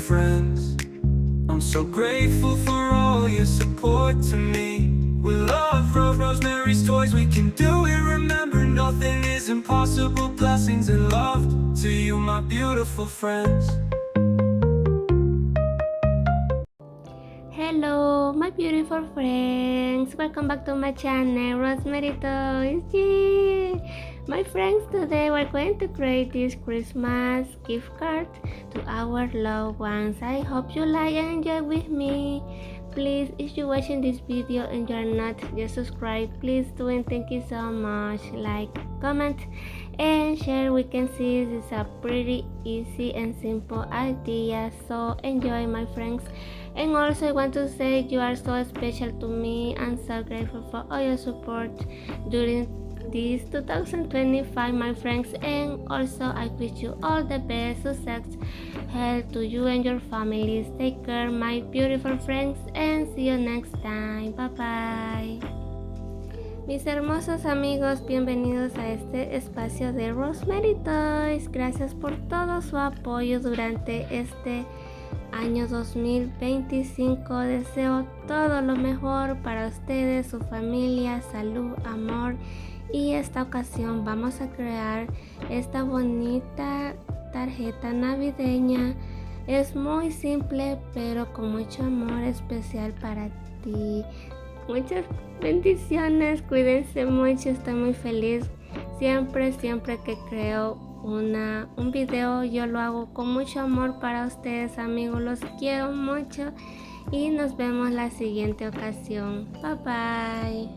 friends. I'm so grateful for all your support to me. We love Rosemary's Toys, we can do it. Remember, nothing is impossible. Blessings and love to you, my beautiful friends. Hello, my beautiful friends. Welcome back to my channel, Rosemary Toys. Yay! My friends, today we're going to create this Christmas gift card to our loved ones. I hope you like and enjoy with me. Please, if you're watching this video and you're not yet subscribed, please do, and thank you so much. Like, comment, and share. We can see this is a pretty easy and simple idea, so enjoy, my friends. And also I want to say you are so special to me. I'm so grateful for all your support during this 2025, my friends, and also I wish you all the best success, health to you and your families. Take care, my beautiful friends, and see you next time. Bye bye. Mis hermosos amigos, bienvenidos a este espacio de Rosemary Toys. Gracias por todo su apoyo durante este año 2025. Deseo todo lo mejor para ustedes, su familia, salud, amor. Y esta ocasión vamos a crear esta bonita tarjeta navideña. Es muy simple, pero con mucho amor especial para ti. Muchas bendiciones, cuídense mucho, estoy muy feliz. Siempre que creo un video, yo lo hago con mucho amor para ustedes, amigos. Los quiero mucho y nos vemos la siguiente ocasión. Bye bye.